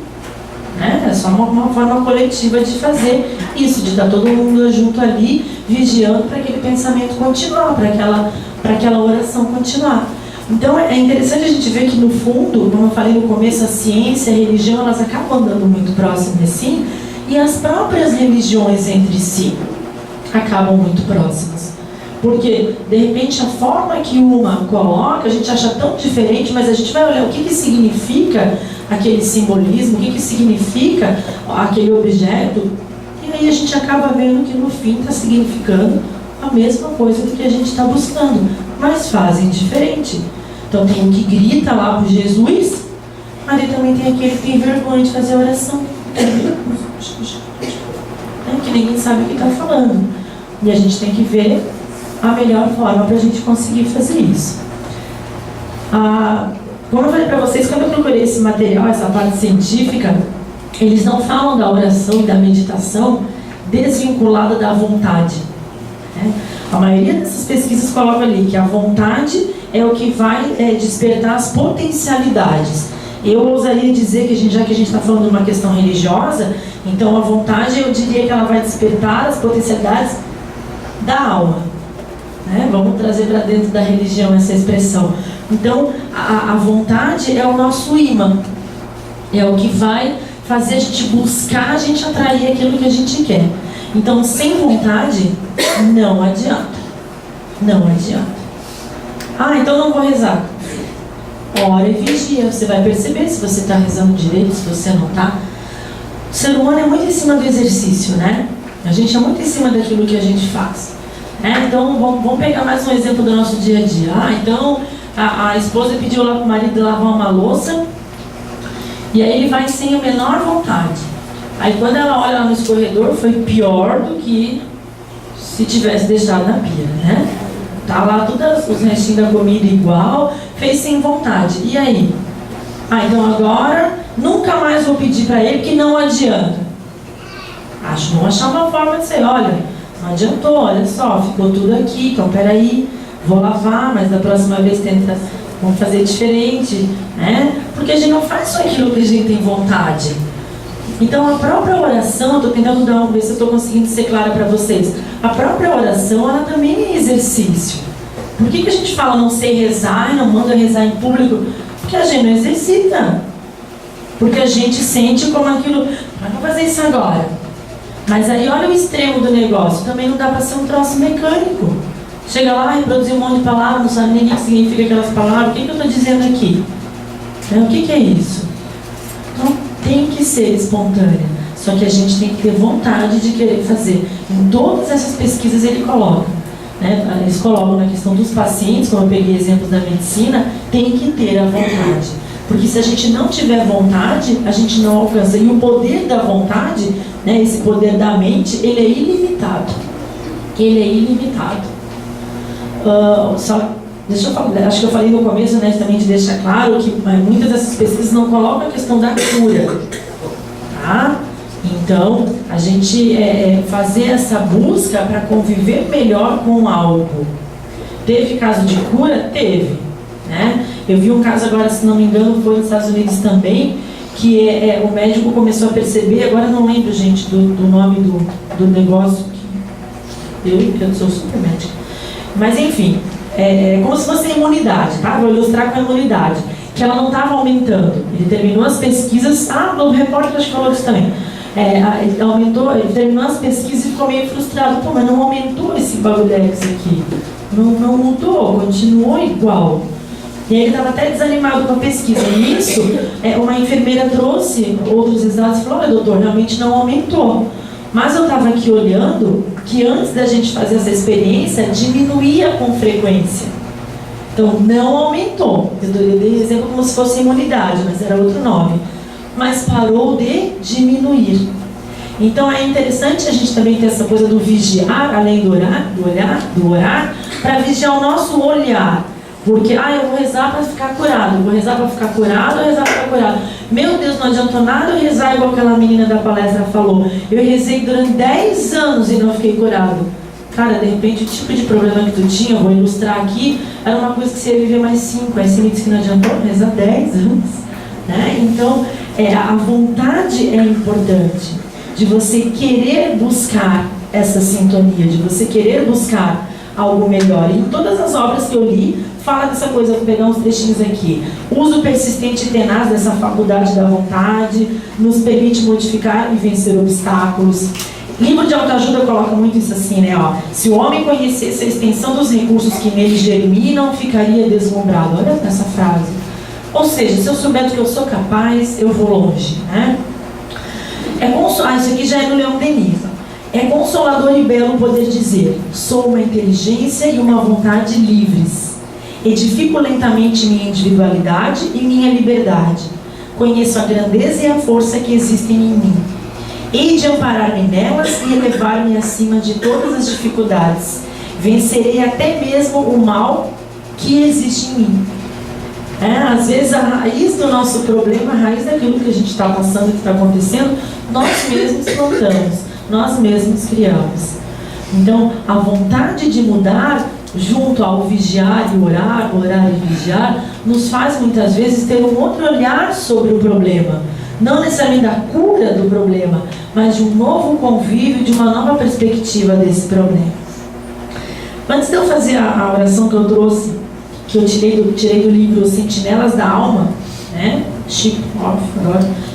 né? É só uma forma coletiva de fazer isso, de estar todo mundo junto ali, vigiando para aquele pensamento continuar, para aquela oração continuar. Então é interessante a gente ver que no fundo, como eu falei no começo, a ciência e a religião, elas acabam andando muito próximas assim, e as próprias religiões entre si acabam muito próximas. Porque, de repente, a forma que uma coloca, a gente acha tão diferente, mas a gente vai olhar o que significa aquele simbolismo, o que significa aquele objeto, e aí a gente acaba vendo que no fim está significando a mesma coisa do que a gente está buscando, mas fazem diferente. Então tem o que grita lá para Jesus, mas também tem aquele que tem vergonha de fazer oração, que ninguém sabe o que está falando. E a gente tem que ver a melhor forma para a gente conseguir fazer isso. Como eu falei para vocês, quando eu procurei esse material, essa parte científica, eles não falam da oração e da meditação desvinculada da vontade, né? A maioria dessas pesquisas coloca ali que a vontade é o que vai despertar as potencialidades. Eu ousaria dizer que já que a gente está falando de uma questão religiosa, então a vontade, eu diria que ela vai despertar as potencialidades da alma, né? Vamos trazer para dentro da religião essa expressão. Então a vontade é o nosso imã, é o que vai fazer a gente buscar, a gente atrair aquilo que a gente quer. Então sem vontade não adianta, não adianta. Então não vou rezar. ora e vigia. Você vai perceber se você está rezando direito, se você não está. O ser humano é muito em cima do exercício, né? A gente é muito em cima daquilo que a gente faz. Então, vamos pegar mais um exemplo do nosso dia a dia. Então, a esposa pediu lá para o marido lavar uma louça, e aí ele vai sem a menor vontade. Aí quando ela olha lá no escorredor, foi pior do que se tivesse deixado na pia, né? Tá lá todos os restinhos da comida igual, fez sem vontade. E aí? Então agora, nunca mais vou pedir para ele, que não adianta. Vamos achar uma forma de ser, olha, não adiantou, olha só, ficou tudo aqui, então peraí, vou lavar, mas da próxima vez vamos fazer diferente, né? Porque a gente não faz só aquilo que a gente tem vontade. Então a própria oração, eu estou tentando ver se eu estou conseguindo ser clara para vocês. A própria oração, ela também é exercício. Por que a gente fala não sei rezar e não manda rezar em público? Porque a gente não exercita. Porque a gente sente como aquilo, vamos fazer isso agora. Mas aí olha o extremo do negócio, também não dá para ser um troço mecânico. Chega lá, reproduzir um monte de palavras, não sabe nem o que significa aquelas palavras, o que eu estou dizendo aqui? O que é isso? Então tem que ser espontânea, só que a gente tem que ter vontade de querer fazer. Em todas essas pesquisas ele coloca, né? Eles colocam na questão dos pacientes, como eu peguei exemplos da medicina, tem que ter a vontade. Porque se a gente não tiver vontade, a gente não alcança. E o poder da vontade, né, esse poder da mente, ele é ilimitado. Ele é ilimitado. Deixa eu falar, acho que eu falei no começo, né, também de deixar claro que muitas dessas pesquisas não colocam a questão da cura. Tá? Então, a gente fazer essa busca para conviver melhor com algo. Teve caso de cura? Teve. Né? Eu vi um caso agora, se não me engano, foi nos Estados Unidos também, que o médico começou a perceber, agora não lembro, gente, do nome do negócio, eu sou super médica, mas enfim, como se fosse a imunidade, tá? Vou ilustrar com a imunidade, que ela não estava aumentando. Ele terminou as pesquisas, o repórter acho que falou isso também, ele terminou as pesquisas e ficou meio frustrado, mas não aumentou esse Bagudex aqui, não mudou, continuou igual. E aí ele estava até desanimado com a pesquisa. E isso, uma enfermeira trouxe outros resultados e falou, olha doutor, realmente não aumentou. Mas eu estava aqui olhando que antes da gente fazer essa experiência, diminuía com frequência. Então não aumentou. Eu dei exemplo como se fosse imunidade, mas era outro nome. Mas parou de diminuir. Então é interessante a gente também ter essa coisa do vigiar, além do orar, para vigiar o nosso olhar. Porque, eu vou rezar para ficar curado, vou rezar para ficar curado, rezar para ficar curado. Meu Deus, não adiantou nada eu rezar igual aquela menina da palestra falou. Eu rezei durante 10 anos e não fiquei curado. Cara, de repente o tipo de problema que tu tinha, eu vou ilustrar aqui, era uma coisa que você ia viver mais 5. Aí você me disse que não adiantou rezar 10 anos. Né? Então, a vontade é importante. De você querer buscar essa sintonia, de você querer buscar algo melhor. E em todas as obras que eu li, fala dessa coisa, vou pegar uns trechinhos aqui. Uso persistente e tenaz dessa faculdade da vontade, nos permite modificar e vencer obstáculos. Livro de autoajuda coloca muito isso assim, né? Se o homem conhecesse a extensão dos recursos que nele germinam, ficaria deslumbrado. Olha essa frase. Ou seja, se eu souber do que eu sou capaz, eu vou longe, né? Isso aqui já é do Leon Denis. É consolador e belo poder dizer: sou uma inteligência e uma vontade livres. Edifico lentamente minha individualidade e minha liberdade. Conheço a grandeza e a força que existem em mim. Hei de amparar-me nelas e elevar-me acima de todas as dificuldades. Vencerei até mesmo o mal que existe em mim. Às vezes a raiz do nosso problema, a raiz daquilo que a gente está passando, que está acontecendo, nós mesmos plantamos, nós mesmos criamos. Então, a vontade de mudar, junto ao vigiar e orar e vigiar, nos faz muitas vezes ter um outro olhar sobre o problema. Não necessariamente da cura do problema, mas de um novo convívio, de uma nova perspectiva desse problema. Antes de eu fazer a oração que eu trouxe, que eu tirei do livro Sentinelas da Alma, né? Chico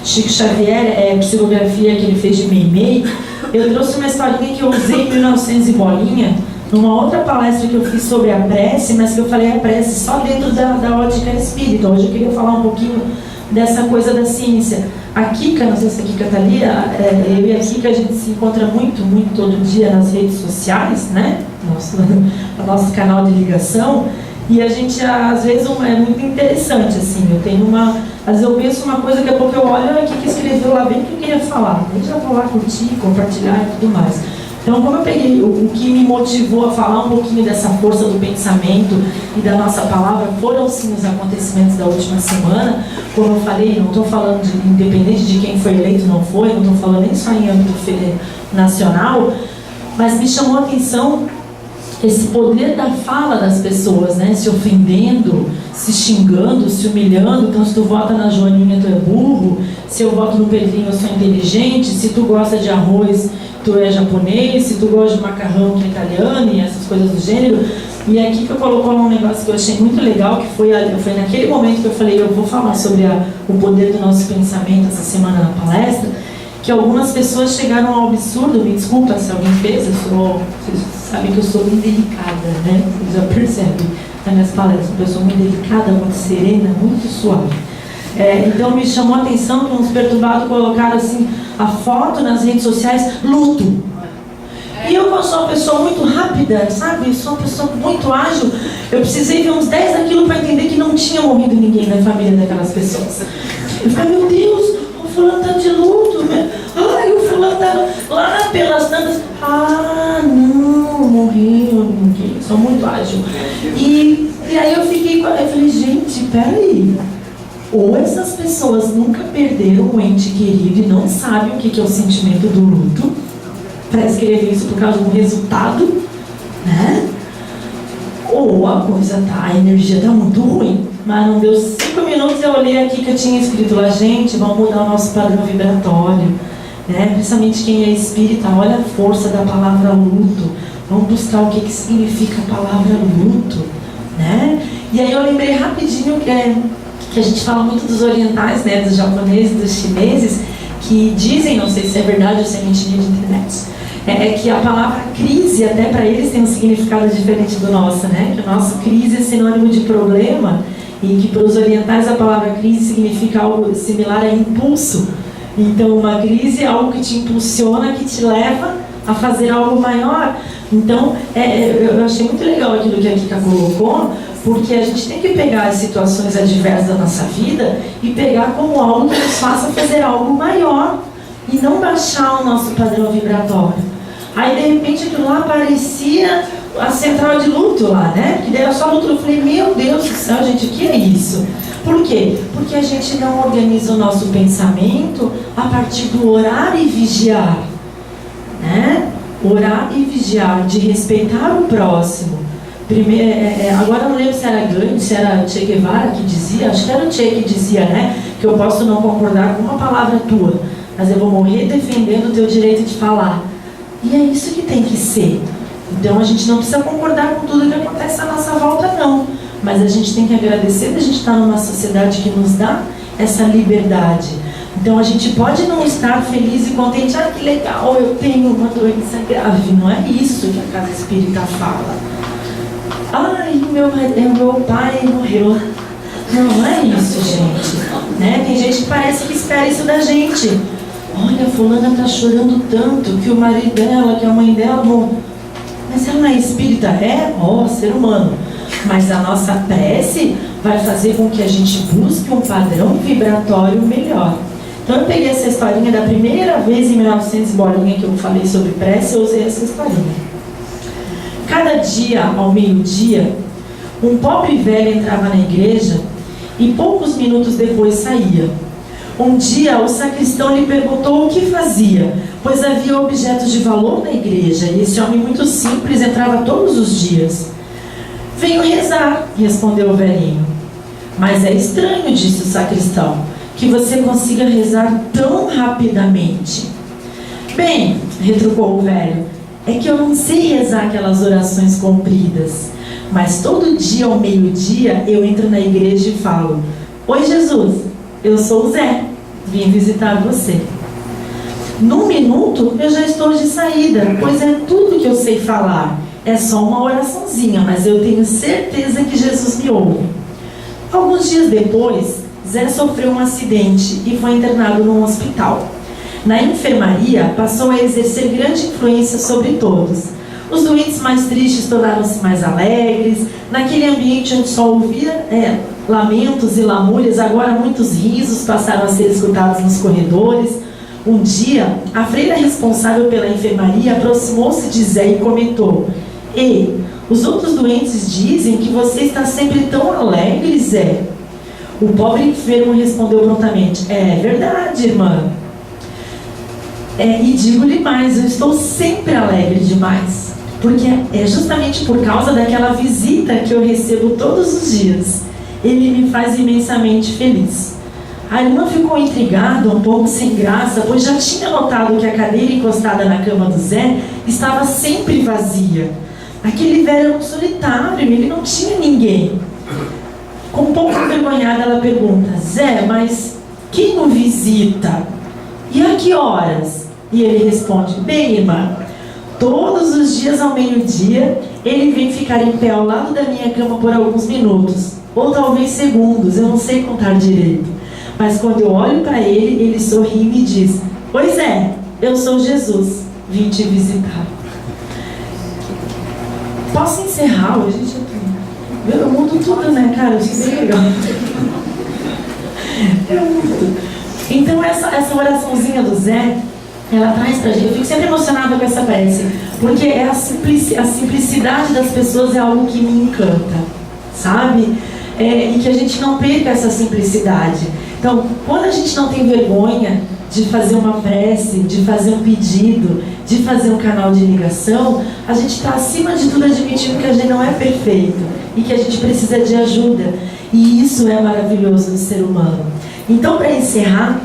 Xavier, psicografia que ele fez de Meimei. Eu trouxe uma historinha que eu usei em 1900 e bolinha, numa outra palestra que eu fiz sobre a prece, mas que eu falei a prece só dentro da ótica espírita. Hoje eu queria falar um pouquinho dessa coisa da ciência. A Kika, não sei se a Kika está ali, eu e a Kika, a gente se encontra muito todo dia nas redes sociais, né? Nosso canal de ligação. E a gente, às vezes, é muito interessante, assim, eu tenho às vezes eu penso uma coisa, daqui a pouco eu olho, olha aqui que escreveu lá bem o que eu queria falar. A gente já vou lá curtir, compartilhar e tudo mais. Então, como eu peguei o que me motivou a falar um pouquinho dessa força do pensamento e da nossa palavra, foram sim os acontecimentos da última semana. Como eu falei, não estou falando independente de quem foi eleito ou não foi, não estou falando nem só em âmbito nacional, mas me chamou a atenção esse poder da fala das pessoas, né? Se ofendendo, se xingando, se humilhando. Então, se tu vota na Joaninha, tu é burro. Se eu voto no Pedrinho, eu sou inteligente. Se tu gosta de arroz, tu é japonês. Se tu gosta de macarrão, tu é italiano, e essas coisas do gênero. E aqui que eu colocou um negócio que eu achei muito legal, que foi naquele momento que eu falei, eu vou falar sobre o poder do nosso pensamento essa semana na palestra, que algumas pessoas chegaram ao absurdo. Me desculpa se alguém fez, vocês sabem que eu sou muito delicada, né? Vocês já percebem nas minhas palestras, uma pessoa muito delicada, muito serena, muito suave. Então me chamou a atenção que uns perturbados colocaram assim, a foto nas redes sociais, luto. E eu sou uma pessoa muito rápida, sabe? Eu sou uma pessoa muito ágil. Eu precisei ver uns 10 daquilo para entender que não tinha morrido ninguém da família daquelas pessoas. Eu falei, meu Deus, o fulano tá de luto, né? Ai, o fulano tá lá pelas tantas. Ah, não, morreu ninguém. Sou muito ágil. E aí eu falei, gente, peraí. Ou essas pessoas nunca perderam um ente querido e não sabem o que é o sentimento do luto, para escrever isso por causa de um resultado, né? Ou a coisa a energia tá muito ruim. Mas não deu 5 minutos, eu olhei aqui que eu tinha escrito lá, gente, vamos mudar o nosso padrão vibratório, né? Principalmente quem é espírita, olha a força da palavra luto. Vamos buscar o que significa a palavra luto, né? E aí eu lembrei rapidinho que a gente fala muito dos orientais, né? Dos japoneses, dos chineses, que dizem, não sei se é verdade ou se é mentira de internet, que a palavra crise, até para eles, tem um significado diferente do nosso, né? Que o nosso crise é sinônimo de problema, e que para os orientais a palavra crise significa algo similar a impulso. Então, uma crise é algo que te impulsiona, que te leva a fazer algo maior. Então, eu achei muito legal aquilo que a Kika colocou, porque a gente tem que pegar as situações adversas da nossa vida e pegar como algo que nos faça fazer algo maior e não baixar o nosso padrão vibratório. Aí, de repente, aquilo lá parecia a central de luto lá, né? Que daí era só luto. Eu falei, meu Deus do céu, gente, o que é isso? Por quê? Porque a gente não organiza o nosso pensamento a partir do orar e vigiar, né? Orar e vigiar, de respeitar o próximo. Primeiro, agora eu não lembro se era Gandhi, se era Che Guevara que dizia, acho que era o Che que dizia, né? Que eu posso não concordar com uma palavra tua, mas eu vou morrer defendendo o teu direito de falar. E é isso que tem que ser. Então a gente não precisa concordar com tudo que acontece à nossa volta, não. Mas a gente tem que agradecer de a gente estar numa sociedade que nos dá essa liberdade. Então a gente pode não estar feliz e contente. Ah, que legal, eu tenho uma doença grave. Não é isso que a casa espírita fala. Ai, meu pai morreu. Não é isso, gente. Né? Tem gente que parece que espera isso da gente. Olha, fulana está chorando tanto que o marido dela, que a mãe dela morreu. Mas ela não é espírita? Ser humano. Mas a nossa prece vai fazer com que a gente busque um padrão vibratório melhor. Então eu peguei essa historinha da primeira vez em 1900 bolinha que eu falei sobre prece, eu usei essa historinha. Cada dia, ao meio-dia, um pobre velho entrava na igreja e poucos minutos depois saía. Um dia o sacristão lhe perguntou o que fazia, pois havia objetos de valor na igreja e esse homem muito simples entrava todos os dias. Venho rezar, respondeu o velhinho. Mas é estranho, disse o sacristão, que você consiga rezar tão rapidamente. Bem, retrucou o velho, é que eu não sei rezar aquelas orações compridas, mas todo dia ao meio-dia eu entro na igreja e falo: Oi Jesus, eu sou o Zé, vim visitar você. Num minuto eu já estou de saída, pois é tudo que eu sei falar. é só uma oraçãozinha, mas eu tenho certeza que Jesus me ouve. Alguns dias depois, Zé sofreu um acidente e foi internado num hospital. Na enfermaria, passou a exercer grande influência sobre todos. Os doentes mais tristes tornaram-se mais alegres. Naquele ambiente onde só ouvia lamentos e lamúrias, agora muitos risos passaram a ser escutados nos corredores. Um dia, a freira responsável pela enfermaria aproximou-se de Zé e comentou: Ei, os outros doentes dizem que você está sempre tão alegre, Zé. O pobre enfermo respondeu prontamente: É verdade, irmã. E digo-lhe mais, eu estou sempre alegre demais. Porque é justamente por causa daquela visita que eu recebo todos os dias. Ele me faz imensamente feliz. A irmã ficou intrigada, um pouco sem graça, pois já tinha notado que a cadeira encostada na cama do Zé estava sempre vazia. Aquele velho era um solitário, ele não tinha ninguém. Com um pouco envergonhada, ela pergunta: Zé, mas quem o visita? E a que horas? E ele responde: Bem, irmã, todos os dias ao meio-dia, ele vem ficar em pé ao lado da minha cama por alguns minutos, ou talvez segundos, eu não sei contar direito. Mas quando eu olho para ele, ele sorri e me diz: Pois é, eu sou Jesus, vim te visitar. Posso encerrar hoje? Eu mudo tudo, né, cara? Eu sou bem legal. Eu mudo. Então essa oraçãozinha do Zé, ela traz pra gente, eu fico sempre emocionada com essa prece, porque a simplicidade das pessoas é algo que me encanta, sabe? E que a gente não perca essa simplicidade. Então, quando a gente não tem vergonha de fazer uma prece, de fazer um pedido, de fazer um canal de ligação, a gente está acima de tudo admitindo que a gente não é perfeito e que a gente precisa de ajuda. E isso é maravilhoso do ser humano. Então, para encerrar,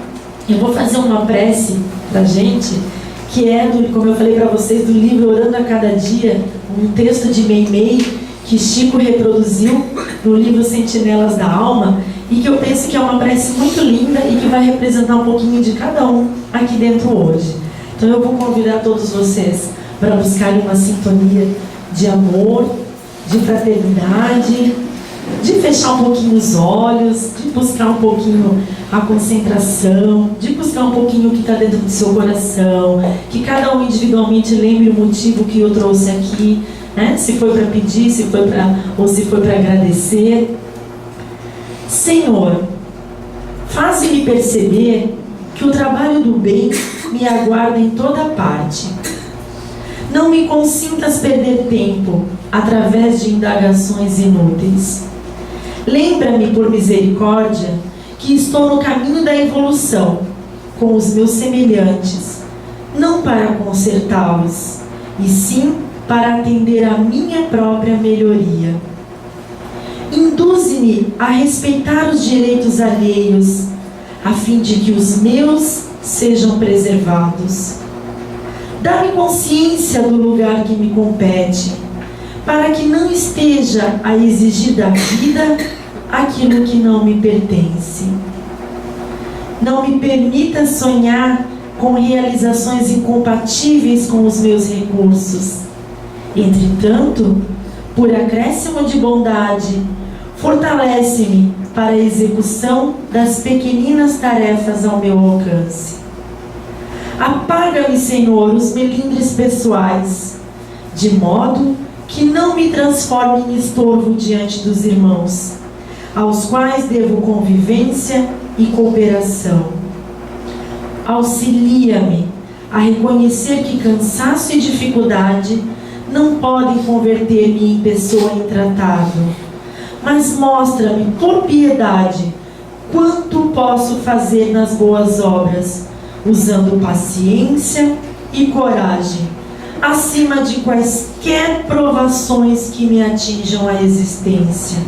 eu vou fazer uma prece pra gente, que é, como eu falei para vocês, do livro Orando a Cada Dia, um texto de Meimei, que Chico reproduziu no livro Sentinelas da Alma, e que eu penso que é uma prece muito linda e que vai representar um pouquinho de cada um aqui dentro hoje. Então eu vou convidar todos vocês para buscarem uma sintonia de amor, de fraternidade, de fechar um pouquinho os olhos, de buscar um pouquinho a concentração, de buscar um pouquinho o que está dentro do seu coração, que cada um individualmente lembre o motivo que eu trouxe aqui, né? Se foi para pedir, se foi para agradecer. Senhor, faze-me perceber que o trabalho do bem me aguarda em toda parte. Não me consintas perder tempo através de indagações inúteis. Lembra-me, por misericórdia, que estou no caminho da evolução com os meus semelhantes, não para consertá-los, e sim para atender à minha própria melhoria. Induze-me a respeitar os direitos alheios, a fim de que os meus sejam preservados. Dá-me consciência do lugar que me compete, para que não esteja a exigir da vida aquilo que não me pertence. Não me permita sonhar com realizações incompatíveis com os meus recursos. Entretanto, por acréscimo de bondade, fortalece-me para a execução das pequeninas tarefas ao meu alcance. Apaga-me, Senhor, os melindres pessoais, de modo que não me transforme em estorvo diante dos irmãos, aos quais devo convivência e cooperação. Auxilia-me a reconhecer que cansaço e dificuldade não podem converter-me em pessoa intratável, mas mostra-me, por piedade, quanto posso fazer nas boas obras, usando paciência e coragem, acima de quaisquer provações que me atinjam a existência.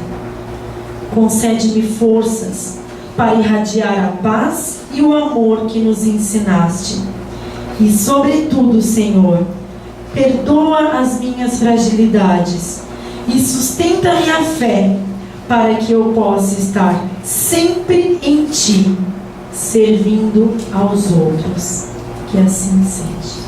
Concede-me forças para irradiar a paz e o amor que nos ensinaste. E, sobretudo, Senhor, perdoa as minhas fragilidades e sustenta a minha fé para que eu possa estar sempre em Ti, servindo aos outros. Que assim seja.